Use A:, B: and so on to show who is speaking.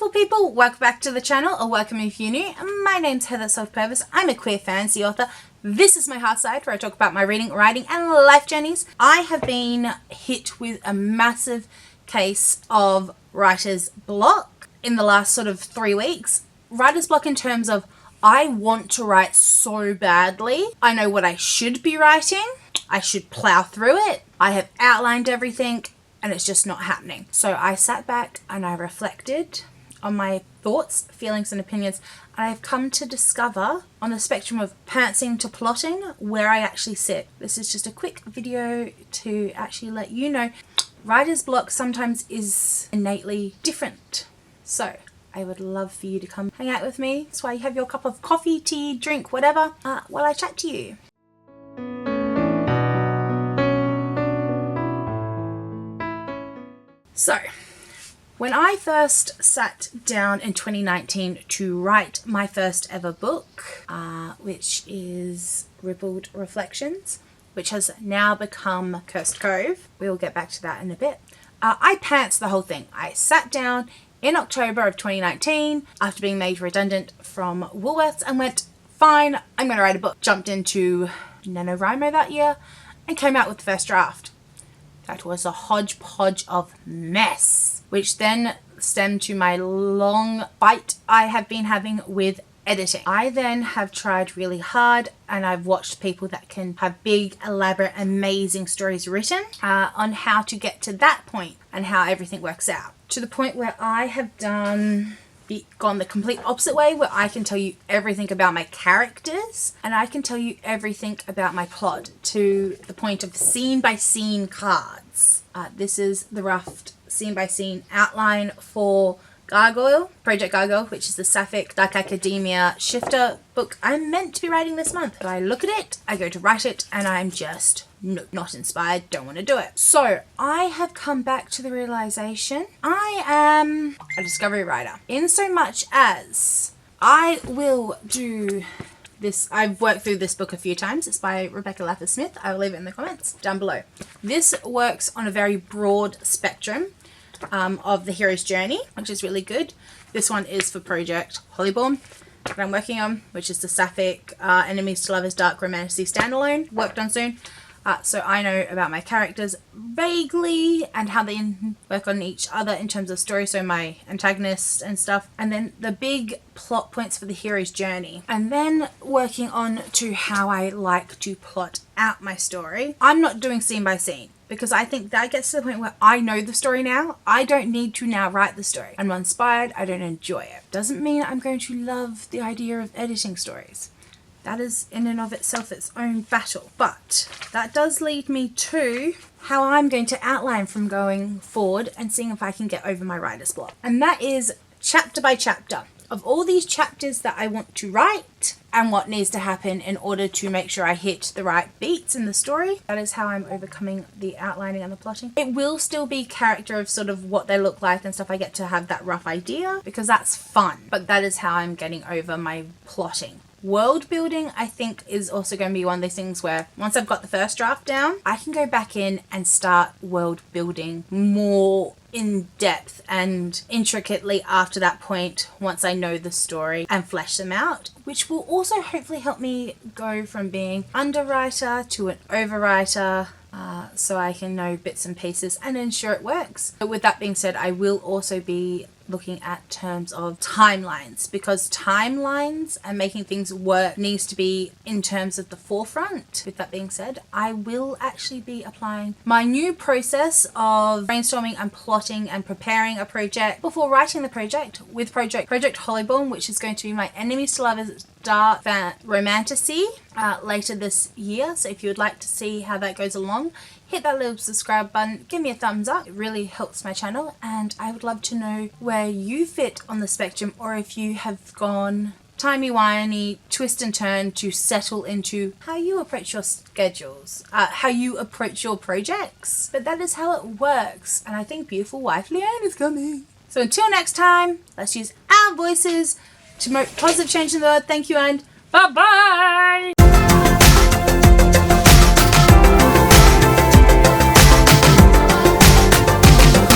A: Beautiful people, welcome back to the channel, or welcome if you're new. My name's Heather Salter-Purves. I'm a queer fantasy author. This is my hearthside where I talk about my reading, writing and life journeys. I have been hit with a massive case of writer's block in the last sort of 3 weeks. Writer's block in terms of I want to write so badly. I know what I should be writing. I should plow through it. I have outlined everything and it's just not happening. So I sat back and I reflected on my thoughts, feelings and opinions, and I've come to discover on the spectrum of pantsing to plotting where I actually sit. This is just a quick video to actually let you know writer's block sometimes is innately different. So I would love for you to come hang out with me. That's why you have your cup of coffee, tea, drink, whatever, while I chat to you. So, when I first sat down in 2019 to write my first ever book, which is Rippled Reflections, which has now become Cursed Cove, we'll get back to that in a bit, I pantsed the whole thing. I sat down in October of 2019 after being made redundant from Woolworths and went, fine, I'm going to write a book. Jumped into NaNoWriMo that year and came out with the first draft. That was a hodgepodge of mess, which then stemmed to my long fight I have been having with editing. I then have tried really hard and I've watched people that can have big, elaborate, amazing stories written on how to get to that point and how everything works out. To the point where I have gone the complete opposite way, where I can tell you everything about my characters and I can tell you everything about my plot to the point of scene by scene cards. This is the rough scene by scene outline for Gargoyle, Project Gargoyle, which is the Sapphic Dark Academia shifter book I'm meant to be writing this month. But I look at it, I go to write it, and I'm just not inspired, don't want to do it. So I have come back to the realization I am a discovery writer, in so much as I will do this. I've worked through this book a few times. It's by Rebecca Laffer-Smith. I will leave it in the comments down below. This works on a very broad spectrum of the hero's journey, which is really good. This one is for Project Hollyborn that I'm working on, which is the Sapphic Enemies to Lovers Dark Romantasy standalone, worked on soon. So I know about my characters vaguely and how they work on each other in terms of story, so my antagonists and stuff, and then the big plot points for the hero's journey, and then working on to how I like to plot out my story. I'm not doing scene by scene, because I think that gets to the point where I know the story now. I don't need to now write the story. I'm not inspired, I don't enjoy it. Doesn't mean I'm going to love the idea of editing stories. That is in and of itself its own battle. But that does lead me to how I'm going to outline from going forward and seeing if I can get over my writer's block. And that is chapter by chapter. Of all these chapters that I want to write and what needs to happen in order to make sure I hit the right beats in the story, that is how I'm overcoming the outlining and the plotting. It will still be character of sort of what they look like and stuff. I get to have that rough idea because that's fun, but that is how I'm getting over my plotting. World building, I think, is also going to be one of those things where once I've got the first draft down, I can go back in and start world building more in depth and intricately after that point, once I know the story and flesh them out, which will also hopefully help me go from being underwriter to an overwriter, so I can know bits and pieces and ensure it works. But with that being said, I will also be looking at terms of timelines, because timelines and making things work needs to be in terms of the forefront. With that being said, I will actually be applying my new process of brainstorming and plotting and preparing a project before writing the project with Project Hollyborn, which is going to be my Enemies to Lovers Dark Romantasy later this year. So if you would like to see how that goes along, hit that little subscribe button, give me a thumbs up. It really helps my channel, and I would love to know where you fit on the spectrum, or if you have gone timey-wimey, twist and turn to settle into how you approach your schedules, how you approach your projects. But that is how it works, and I think beautiful wife Leanne is coming. So until next time, let's use our voices to promote positive change in the world. Thank you and bye-bye!